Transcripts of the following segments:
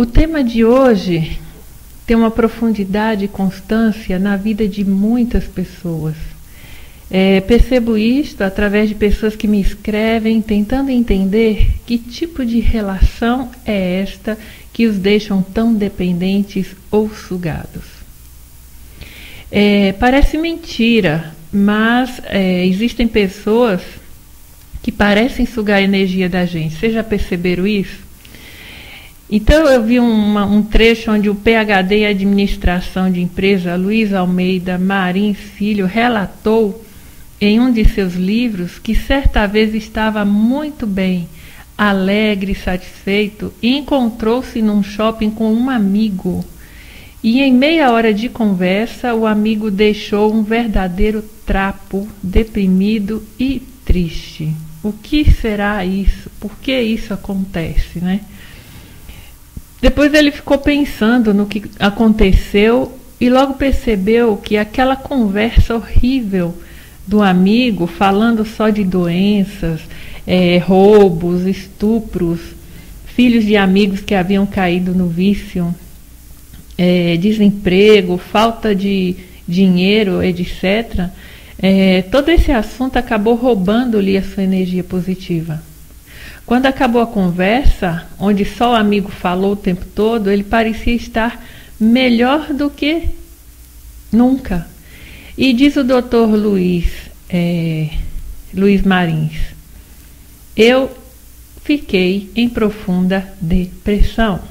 O tema de hoje tem uma profundidade e constância na vida de muitas pessoas. Percebo isto através de pessoas que me escrevem tentando entender que tipo de relação é esta que os deixam tão dependentes ou sugados. Parece mentira, mas existem pessoas que parecem sugar a energia da gente. Vocês já perceberam isso? Então eu vi um trecho onde o PhD em administração de empresa, Luiz Almeida Marins Filho, relatou em um de seus livros que certa vez estava muito bem, alegre e satisfeito, e encontrou-se num shopping com um amigo. E em meia hora de conversa, o amigo deixou um verdadeiro trapo, deprimido e triste. O que será isso? Por que isso acontece, né? Depois ele ficou pensando no que aconteceu e logo percebeu que aquela conversa horrível do amigo, falando só de doenças, roubos, estupros, filhos de amigos que haviam caído no vício, desemprego, falta de dinheiro, etc., todo esse assunto acabou roubando-lhe a sua energia positiva. Quando acabou a conversa, onde só o amigo falou o tempo todo, ele parecia estar melhor do que nunca. E diz o Dr. Luiz Marins: eu fiquei em profunda depressão.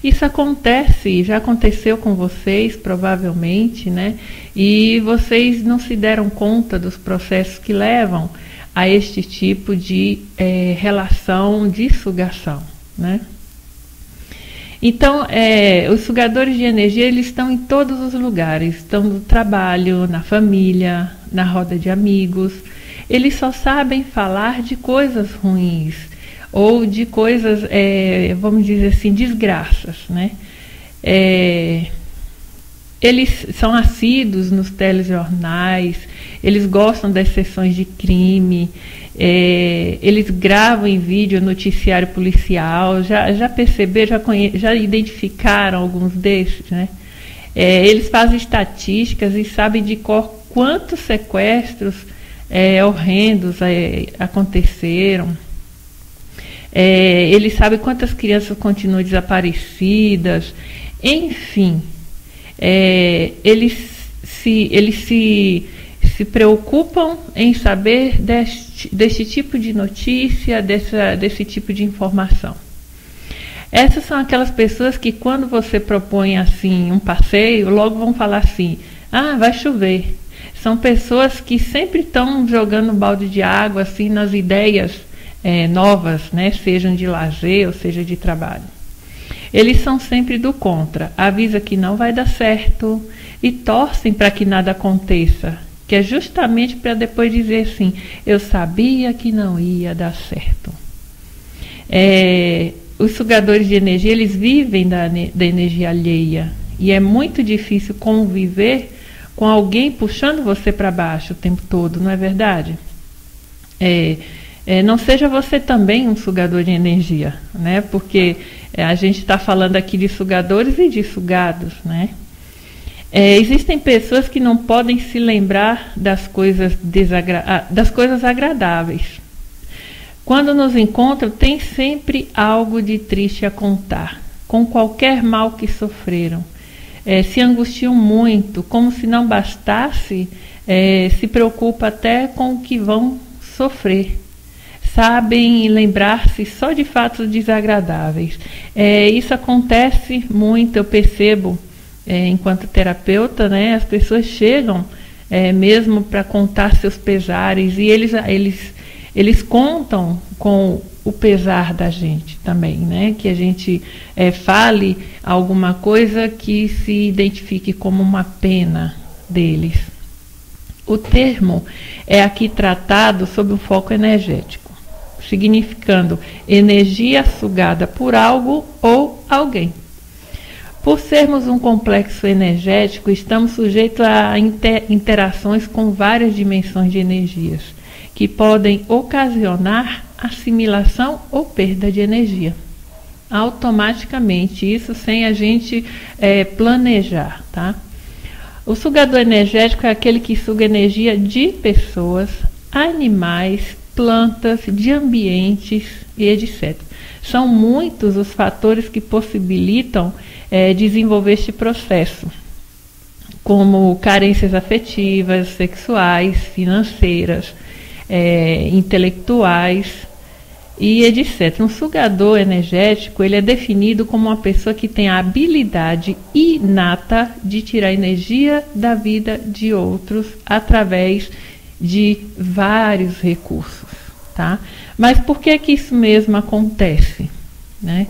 Isso acontece, já aconteceu com vocês, provavelmente, né? E vocês não se deram conta dos processos que levam a este tipo de relação de sugação, né? Então, os sugadores de energia, eles estão em todos os lugares, estão no trabalho, na família, na roda de amigos. Eles só sabem falar de coisas ruins ou de coisas, vamos dizer assim, desgraças, né? Eles são assíduos nos telejornais, eles gostam das sessões de crime, eles gravam em vídeo noticiário policial. Já perceberam, já identificaram alguns desses, né? Eles fazem estatísticas e sabem de cor quantos sequestros horrendos aconteceram. Eles sabem quantas crianças continuam desaparecidas, enfim. Eles se preocupam em saber desse tipo de notícia, desse tipo de informação. Essas são aquelas pessoas que, quando você propõe assim um passeio, logo vão falar assim: ah, vai chover. São pessoas que sempre estão jogando um balde de água assim nas ideias novas, né? Sejam de lazer ou seja de trabalho. Eles são sempre do contra, avisa que não vai dar certo e torcem para que nada aconteça, que é justamente para depois dizer assim: eu sabia que não ia dar certo. Os sugadores de energia, eles vivem da energia alheia, e é muito difícil conviver com alguém puxando você para baixo o tempo todo, não é verdade? Não seja você também um sugador de energia, né? Porque a gente está falando aqui de sugadores e de sugados, né? Existem pessoas que não podem se lembrar das coisas agradáveis. Quando nos encontram, tem sempre algo de triste a contar, com qualquer mal que sofreram. Se angustiam muito, como se não bastasse, se preocupa até com o que vão sofrer. Sabem lembrar-se só de fatos desagradáveis. Isso acontece muito, eu percebo, enquanto terapeuta, né? As pessoas chegam mesmo para contar seus pesares, e eles contam com o pesar da gente também, né? Que a gente fale alguma coisa que se identifique como uma pena deles. O termo é aqui tratado sob um foco energético, significando energia sugada por algo ou alguém. Por sermos um complexo energético, estamos sujeitos a interações com várias dimensões de energias, que podem ocasionar assimilação ou perda de energia. automaticamente, isso sem a gente planejar, tá? O sugador energético é aquele que suga energia de pessoas, animais, plantas, de ambientes e etc. São muitos os fatores que possibilitam desenvolver este processo, como carências afetivas, sexuais, financeiras, intelectuais e etc. Um sugador energético, ele é definido como uma pessoa que tem a habilidade inata de tirar energia da vida de outros através de vários recursos, tá? Mas por que isso mesmo acontece, né?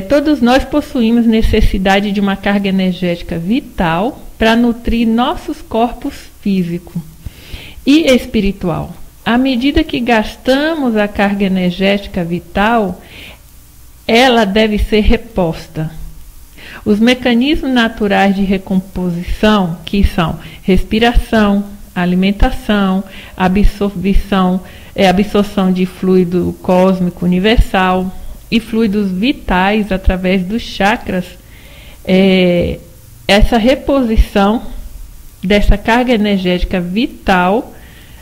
Todos nós possuímos necessidade de uma carga energética vital para nutrir nossos corpos físico e espiritual. À medida que gastamos a carga energética vital, ela deve ser reposta. Os mecanismos naturais de recomposição, que são respiração, alimentação, absorção de fluido cósmico universal e fluidos vitais através dos chakras, essa reposição dessa carga energética vital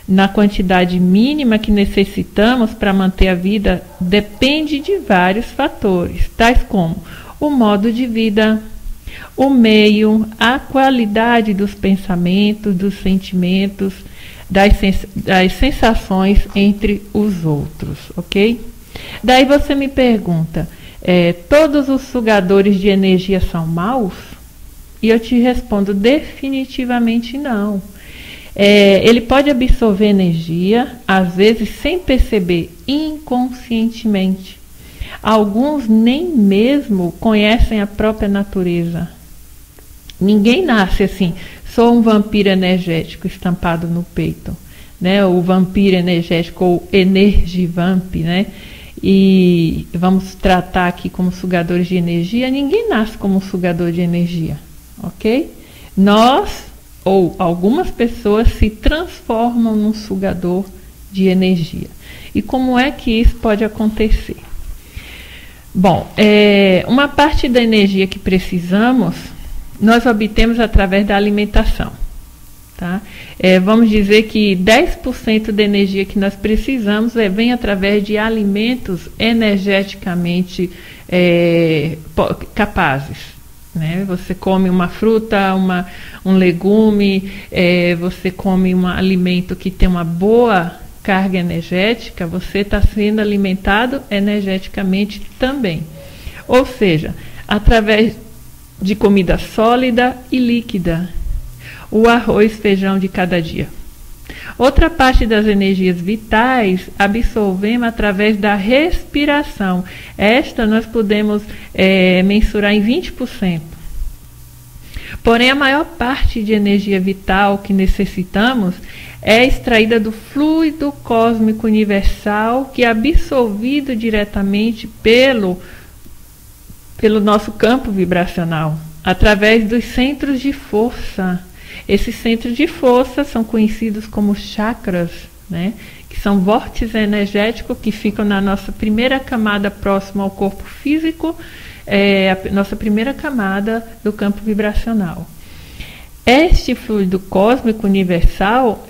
na quantidade mínima que necessitamos para manter a vida depende de vários fatores, tais como o modo de vida, o meio, a qualidade dos pensamentos, dos sentimentos, das sensações entre os outros, ok? Daí você me pergunta, todos os sugadores de energia são maus? E eu te respondo definitivamente não. Ele pode absorver energia, às vezes sem perceber, inconscientemente. Alguns nem mesmo conhecem a própria natureza. Ninguém nasce assim, sou um vampiro energético estampado no peito, né? O vampiro energético ou energivamp, né? E vamos tratar aqui como sugadores de energia. Ninguém nasce como sugador de energia, ok? Nós ou algumas pessoas se transformam num sugador de energia. E como é que isso pode acontecer? Bom, uma parte da energia que precisamos, nós obtemos através da alimentação. Tá? Vamos dizer que 10% da energia que nós precisamos vem através de alimentos energeticamente capazes. Né? Você come uma fruta, um legume, você come um alimento que tem uma boa carga energética, você está sendo alimentado energeticamente também. Ou seja, através de comida sólida e líquida, o arroz, feijão de cada dia. Outra parte das energias vitais absorvemos através da respiração. Esta nós podemos mensurar em 20%. Porém, a maior parte de energia vital que necessitamos é extraída do fluido cósmico universal, que é absorvido diretamente pelo nosso campo vibracional, através dos centros de força. Esses centros de força são conhecidos como chakras, né? Que são vórtices energéticos que ficam na nossa primeira camada próxima ao corpo físico, a nossa primeira camada do campo vibracional. Este fluido cósmico universal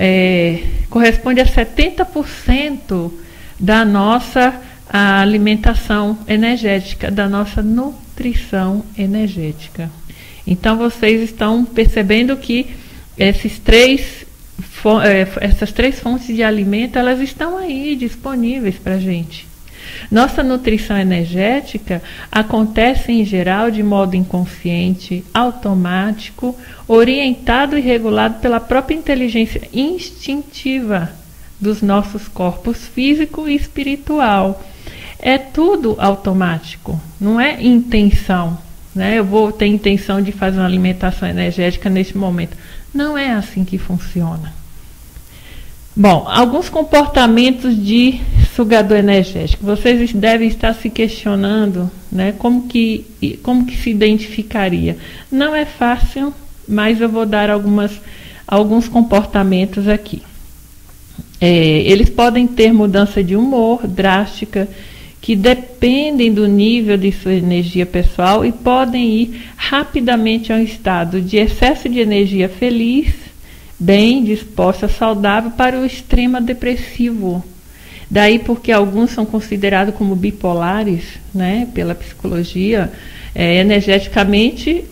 corresponde a 70% da nossa alimentação energética, da nossa nutrição energética. Então vocês estão percebendo que essas três fontes de alimento, elas estão aí disponíveis para a gente. Nossa nutrição energética acontece em geral de modo inconsciente, automático, orientado e regulado pela própria inteligência instintiva dos nossos corpos físico e espiritual. É tudo automático, não é intenção. Né? Eu vou ter intenção de fazer uma alimentação energética neste momento. Não é assim que funciona. Bom, alguns comportamentos de sugador energético. Vocês devem estar se questionando, né, como que se identificaria. Não é fácil, mas eu vou dar alguns comportamentos aqui. Eles podem ter mudança de humor drástica, que dependem do nível de sua energia pessoal e podem ir rapidamente a um estado de excesso de energia feliz, bem disposta, saudável, para o extremo depressivo. Daí porque alguns são considerados como bipolares, né, pela psicologia. Energeticamente,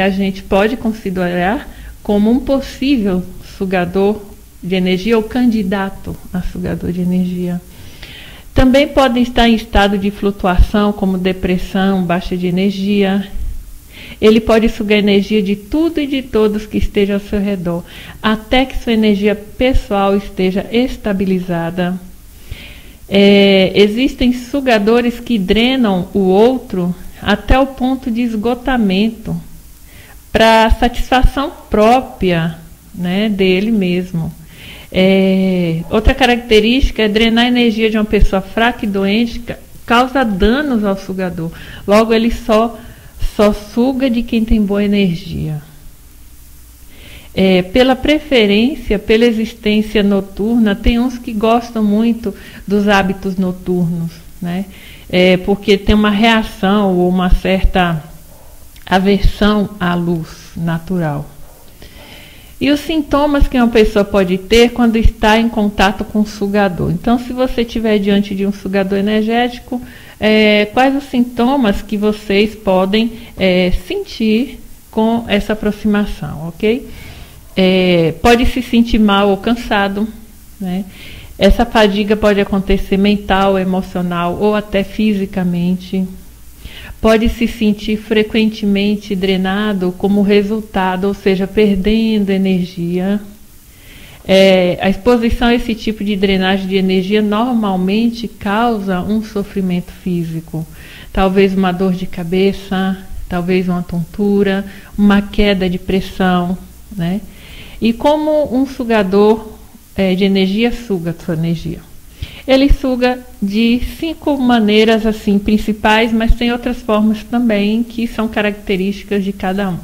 a gente pode considerar como um possível sugador de energia ou candidato a sugador de energia. Também podem estar em estado de flutuação, como depressão, baixa de energia. Ele pode sugar energia de tudo e de todos que estejam ao seu redor, até que sua energia pessoal esteja estabilizada. Existem sugadores que drenam o outro até o ponto de esgotamento, para satisfação própria, né, dele mesmo. Outra característica é drenar a energia de uma pessoa fraca e doente, causa danos ao sugador. Logo, ele só suga de quem tem boa energia. Pela preferência, pela existência noturna, tem uns que gostam muito dos hábitos noturnos, né? Porque tem uma reação ou uma certa aversão à luz natural. E os sintomas que uma pessoa pode ter quando está em contato com o sugador. Então, se você estiver diante de um sugador energético, quais os sintomas que vocês podem sentir com essa aproximação, ok? Pode se sentir mal ou cansado, né? Essa fadiga pode acontecer mental, emocional ou até fisicamente. Pode se sentir frequentemente drenado como resultado, ou seja, perdendo energia. A exposição a esse tipo de drenagem de energia normalmente causa um sofrimento físico. Talvez uma dor de cabeça, talvez uma tontura, uma queda de pressão, né? E como um sugador de energia suga a sua energia? Ele suga de 5 maneiras assim principais, mas tem outras formas também que são características de cada um.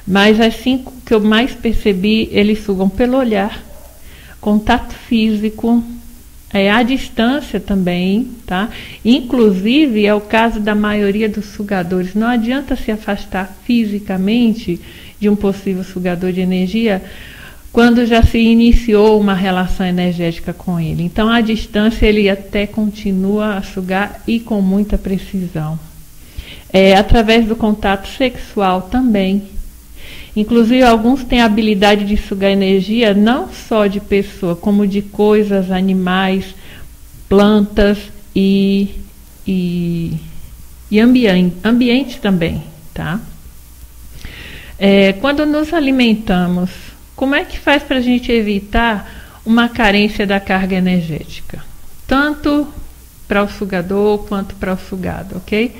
Mas as 5 que eu mais percebi, eles sugam pelo olhar, contato físico, à distância também, tá? Inclusive é o caso da maioria dos sugadores. Não adianta se afastar fisicamente de um possível sugador de energia quando já se iniciou uma relação energética com ele. Então, à distância, ele até continua a sugar e com muita precisão. Através do contato sexual também. Inclusive, alguns têm a habilidade de sugar energia não só de pessoa, como de coisas, animais, plantas e ambiente também, tá? Quando nos alimentamos, como é que faz para a gente evitar uma carência da carga energética? Tanto para o sugador quanto para o sugado, ok?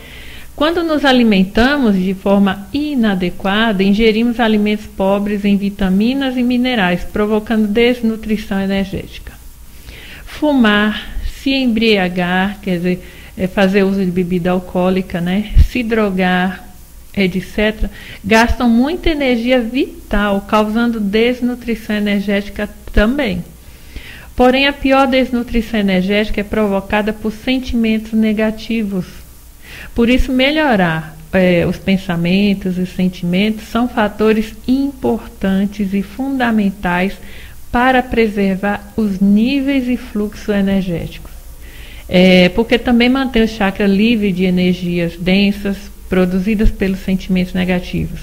Quando nos alimentamos de forma inadequada, ingerimos alimentos pobres em vitaminas e minerais, provocando desnutrição energética. Fumar, se embriagar, quer dizer, fazer uso de bebida alcoólica, né? Se drogar, etc., gastam muita energia vital, causando desnutrição energética também. Porém, a pior desnutrição energética é provocada por sentimentos negativos. Por isso, melhorar os pensamentos e os sentimentos são fatores importantes e fundamentais para preservar os níveis e fluxos energéticos. Porque também mantém o chakra livre de energias densas, produzidas pelos sentimentos negativos.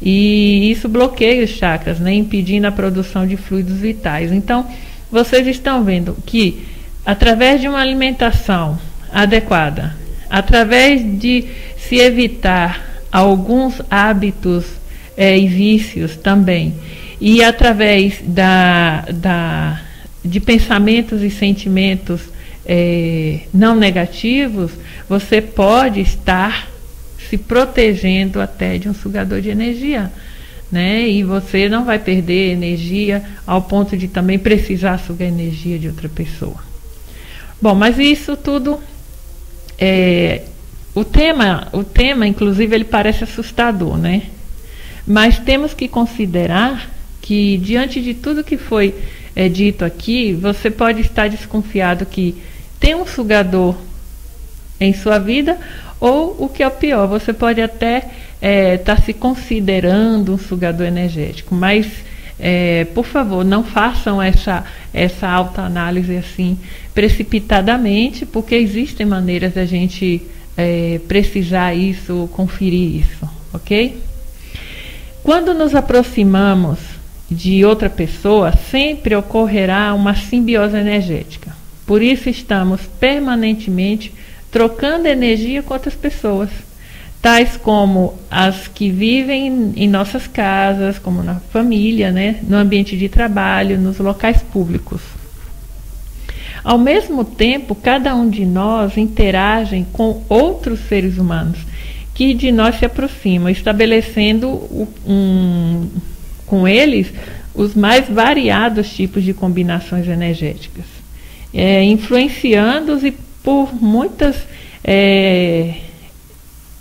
E isso bloqueia os chakras, né, impedindo a produção de fluidos vitais. Então, vocês estão vendo que, através de uma alimentação adequada, através de se evitar alguns hábitos e vícios também, e através de pensamentos e sentimentos não negativos, você pode estar se protegendo até de um sugador de energia, né? E você não vai perder energia ao ponto de também precisar sugar energia de outra pessoa. Bom, mas isso tudo o tema, inclusive, ele parece assustador, né? Mas temos que considerar que, diante de tudo que foi dito aqui, você pode estar desconfiado que tem um sugador em sua vida, ou o que é o pior, você pode até estar se considerando um sugador energético, mas por favor, não façam essa autoanálise assim precipitadamente, porque existem maneiras da gente precisar isso, conferir isso, ok? Quando nos aproximamos de outra pessoa, sempre ocorrerá uma simbiose energética. Por isso estamos permanentemente trocando energia com outras pessoas, tais como as que vivem em nossas casas, como na família, né, no ambiente de trabalho, nos locais públicos. Ao mesmo tempo, cada um de nós interage com outros seres humanos que de nós se aproximam, estabelecendo com eles os mais variados tipos de combinações energéticas, influenciando-os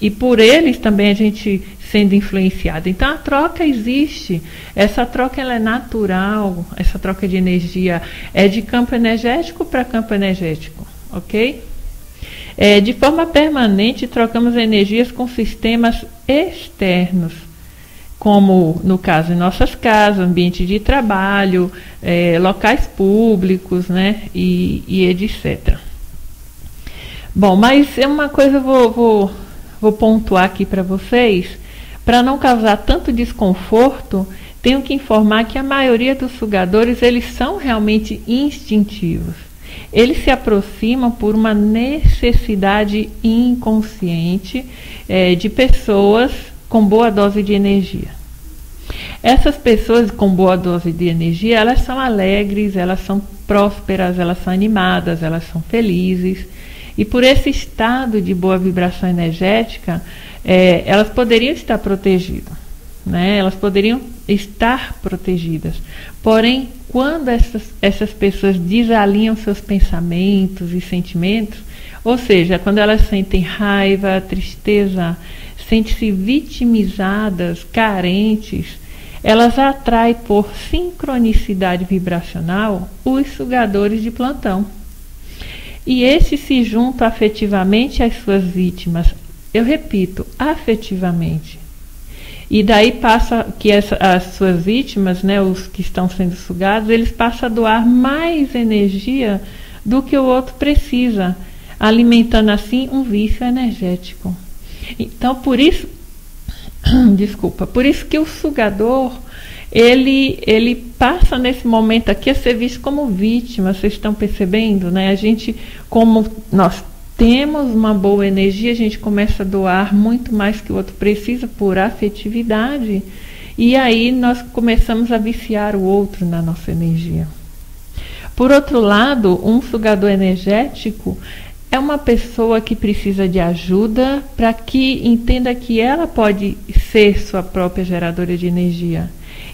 e por eles também a gente sendo influenciado. Então a troca existe, essa troca ela é natural, essa troca de energia é de campo energético para campo energético, ok? De forma permanente trocamos energias com sistemas externos, como no caso em nossas casas, ambiente de trabalho, locais públicos, né, e etc. Bom, mas é uma coisa eu vou pontuar aqui para vocês, para não causar tanto desconforto. Tenho que informar que a maioria dos sugadores eles são realmente instintivos. Eles se aproximam por uma necessidade inconsciente de pessoas com boa dose de energia. Essas pessoas com boa dose de energia, elas são alegres, elas são prósperas, elas são animadas, elas são felizes. E por esse estado de boa vibração energética, elas poderiam estar protegidas, né? Elas poderiam estar protegidas. Porém, quando essas pessoas desalinham seus pensamentos e sentimentos, ou seja, quando elas sentem raiva, tristeza, sentem-se vitimizadas, carentes, elas atraem por sincronicidade vibracional os sugadores de plantão. E estes se juntam afetivamente às suas vítimas. Eu repito, afetivamente. E daí passa que as suas vítimas, né, os que estão sendo sugados, eles passam a doar mais energia do que o outro precisa, alimentando assim um vício energético. Então, por isso que o sugador ele passa nesse momento aqui a ser visto como vítima. Vocês estão percebendo, né? A gente, como nós temos uma boa energia, a gente começa a doar muito mais que o outro precisa por afetividade, e aí nós começamos a viciar o outro na nossa energia. Por outro lado, um sugador energético é uma pessoa que precisa de ajuda para que entenda que ela pode ser sua própria geradora de energia,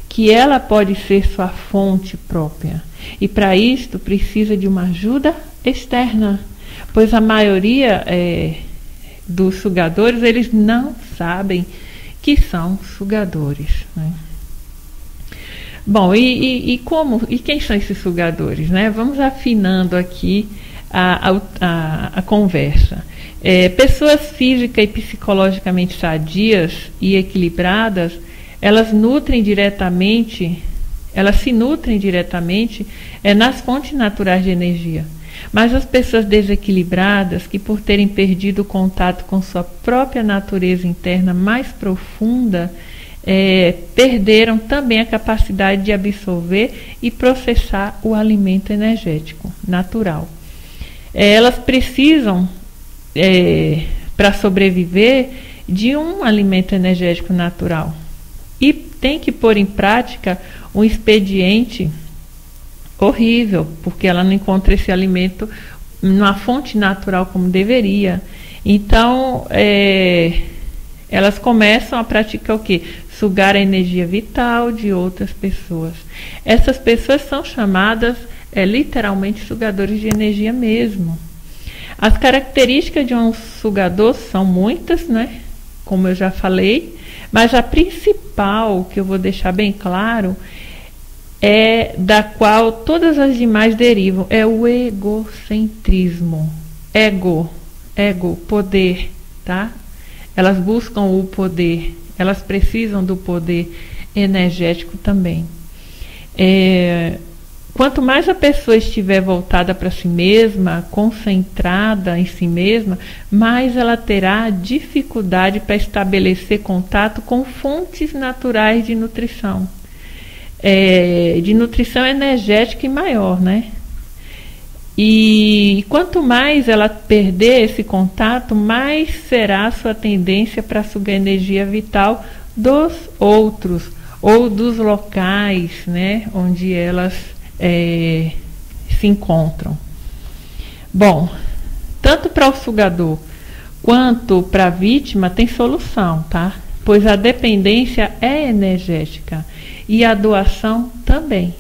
que ela pode ser sua fonte própria. E para isto precisa de uma ajuda externa, pois a maioria dos sugadores, eles não sabem que são sugadores, né? Bom, e quem são esses sugadores, né? Vamos afinando aqui a conversa. Pessoas física e psicologicamente sadias e equilibradas, elas se nutrem diretamente nas fontes naturais de energia. Mas as pessoas desequilibradas, que por terem perdido o contato com sua própria natureza interna mais profunda, perderam também a capacidade de absorver e processar o alimento energético natural. Elas precisam, para sobreviver, de um alimento energético natural. E tem que pôr em prática um expediente horrível, porque ela não encontra esse alimento numa fonte natural como deveria. Então, elas começam a praticar o quê? Sugar a energia vital de outras pessoas. Essas pessoas são chamadas literalmente sugadores de energia mesmo. As características de um sugador são muitas, né? Como eu já falei, mas a principal, que eu vou deixar bem claro, da qual todas as demais derivam, é o egocentrismo. Ego, ego, poder, tá? Elas buscam o poder, elas precisam do poder energético também. Quanto mais a pessoa estiver voltada para si mesma, concentrada em si mesma, mais ela terá dificuldade para estabelecer contato com fontes naturais de nutrição energética e maior, né? E quanto mais ela perder esse contato, mais será a sua tendência para sugar energia vital dos outros ou dos locais, né, onde elas se encontram. Bom, tanto para o sugador quanto para a vítima tem solução, tá? Pois a dependência é energética e a doação também.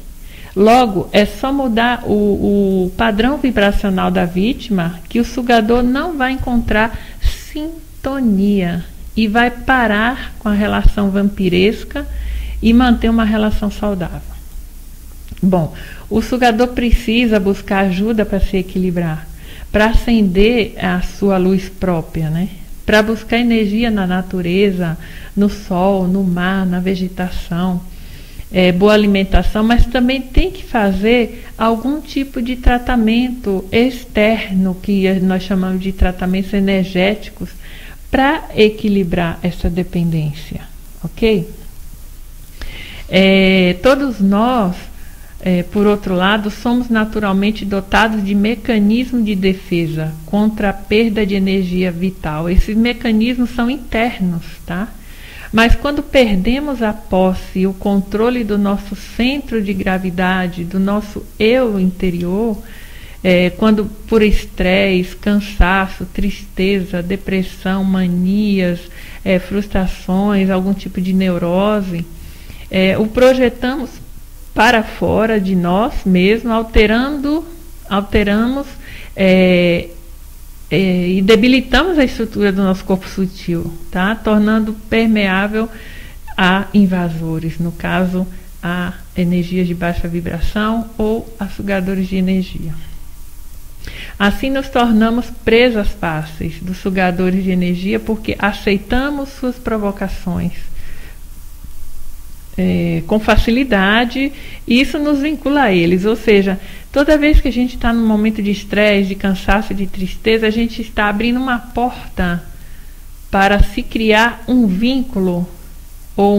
Logo, é só mudar o padrão vibracional da vítima que o sugador não vai encontrar sintonia e vai parar com a relação vampiresca e manter uma relação saudável. Bom, o sugador precisa buscar ajuda para se equilibrar, para acender a sua luz própria, né? Para buscar energia na natureza, no sol, no mar, na vegetação, boa alimentação, mas também tem que fazer algum tipo de tratamento externo, que nós chamamos de tratamentos energéticos, para equilibrar essa dependência, ok? Todos nós, por outro lado, somos naturalmente dotados de mecanismos de defesa contra a perda de energia vital. Esses mecanismos são internos, tá? Mas quando perdemos a posse e o controle do nosso centro de gravidade, do nosso eu interior, quando por estresse, cansaço, tristeza, depressão, manias, frustrações, algum tipo de neurose, o projetamos para fora de nós mesmos, alteramos e debilitamos a estrutura do nosso corpo sutil, tá? Tornando permeável a invasores, no caso, a energias de baixa vibração ou a sugadores de energia. Assim nos tornamos presas fáceis dos sugadores de energia porque aceitamos suas provocações com facilidade, e isso nos vincula a eles. Ou seja, toda vez que a gente está num momento de estresse, de cansaço, de tristeza, a gente está abrindo uma porta para se criar um vínculo ou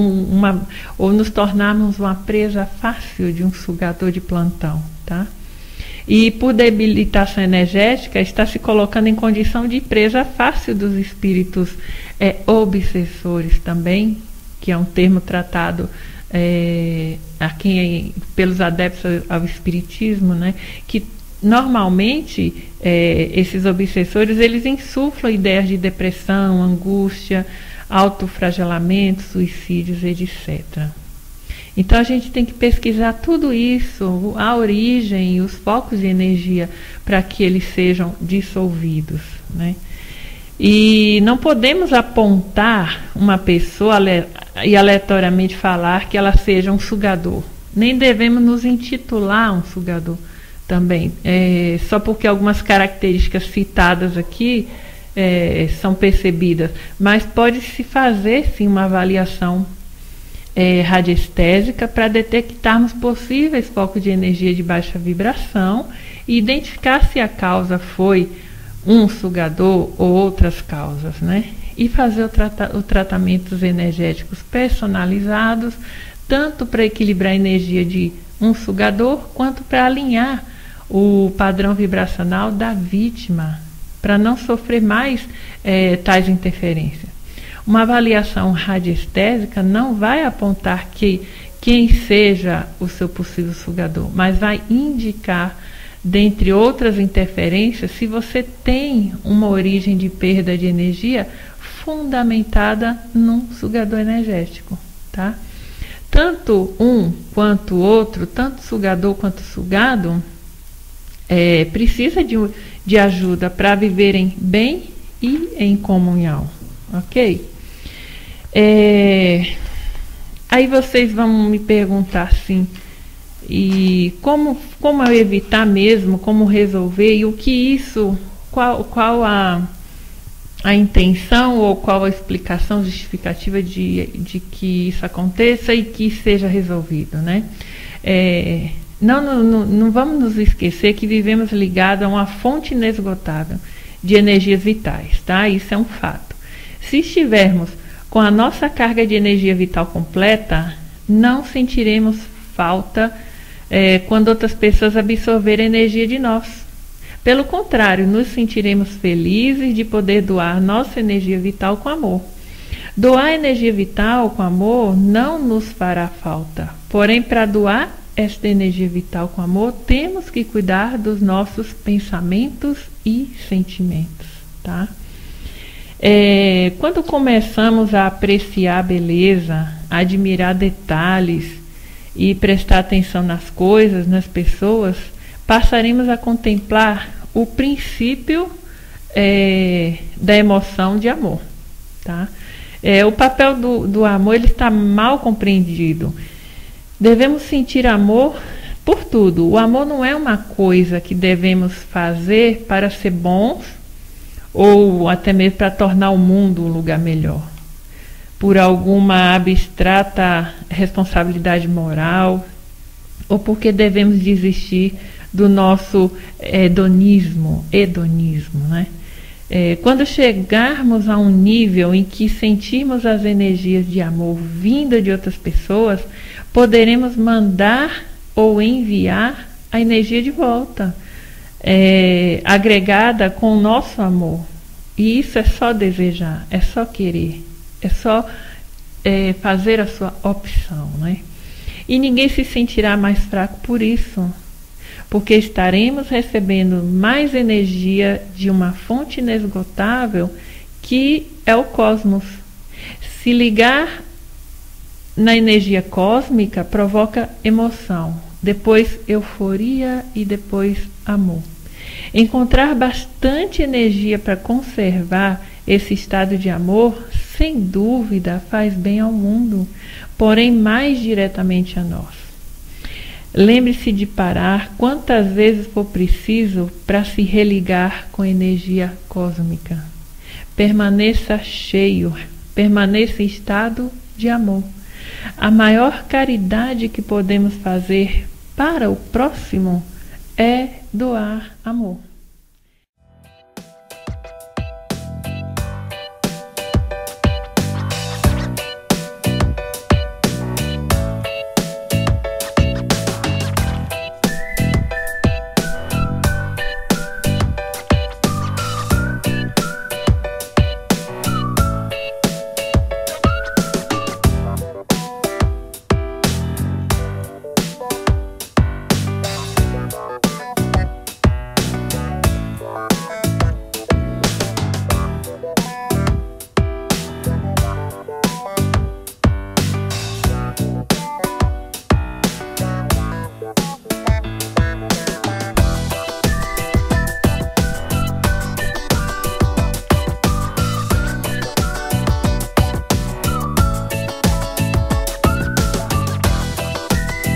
nos tornarmos uma presa fácil de um sugador de plantão, tá? E por debilitação energética está se colocando em condição de presa fácil dos espíritos obsessores também, que é um termo tratado pelos adeptos ao espiritismo, né? Que normalmente esses obsessores eles insuflam ideias de depressão, angústia, autoflagelamento, suicídios, etc. Então a gente tem que pesquisar tudo isso, a origem e os focos de energia para que eles sejam dissolvidos, né? E não podemos apontar uma pessoa e aleatoriamente falar que ela seja um sugador. Nem devemos nos intitular um sugador também. Só porque algumas características citadas aqui são percebidas. Mas pode-se fazer, sim, uma avaliação radiestésica para detectarmos possíveis focos de energia de baixa vibração e identificar se a causa foi um sugador ou outras causas, né? E fazer os tratamentos energéticos personalizados, tanto para equilibrar a energia de um sugador, quanto para alinhar o padrão vibracional da vítima, para não sofrer mais tais interferências. Uma avaliação radiestésica não vai apontar quem seja o seu possível sugador, mas vai indicar, dentre outras interferências, se você tem uma origem de perda de energia fundamentada num sugador energético, tá? Tanto um quanto o outro, tanto sugador quanto sugado, precisa de ajuda para viverem bem e em comunhão, ok? Aí vocês vão me perguntar assim, e como eu evitar mesmo, como resolver, e o que isso, qual a a intenção ou qual a explicação justificativa de que isso aconteça e que seja resolvido, né? Não vamos nos esquecer que vivemos ligados a uma fonte inesgotável de energias vitais, tá? Isso é um fato. Se estivermos com a nossa carga de energia vital completa, não sentiremos falta quando outras pessoas absorverem energia de nós. Pelo contrário, nos sentiremos felizes de poder doar nossa energia vital com amor. Doar energia vital com amor não nos fará falta. Porém, para doar esta energia vital com amor, temos que cuidar dos nossos pensamentos e sentimentos, tá? Quando começamos a apreciar a beleza, a admirar detalhes e prestar atenção nas coisas, nas pessoas, passaremos a contemplar o princípio da emoção de amor, tá? O papel do amor ele está mal compreendido. Devemos sentir amor por tudo. O amor não é uma coisa que devemos fazer para ser bons ou até mesmo para tornar o mundo um lugar melhor, por alguma abstrata responsabilidade moral ou porque devemos desistir do nosso hedonismo, né? Quando chegarmos a um nível em que sentirmos as energias de amor vinda de outras pessoas, poderemos mandar ou enviar a energia de volta, agregada com o nosso amor. E isso é só desejar, é só querer, é só fazer a sua opção, né? E ninguém se sentirá mais fraco por isso, porque estaremos recebendo mais energia de uma fonte inesgotável que é o cosmos. Se ligar na energia cósmica provoca emoção, depois euforia e depois amor. Encontrar bastante energia para conservar esse estado de amor, sem dúvida, faz bem ao mundo, porém mais diretamente a nós. Lembre-se de parar quantas vezes for preciso para se religar com a energia cósmica. Permaneça cheio, permaneça em estado de amor. A maior caridade que podemos fazer para o próximo é doar amor.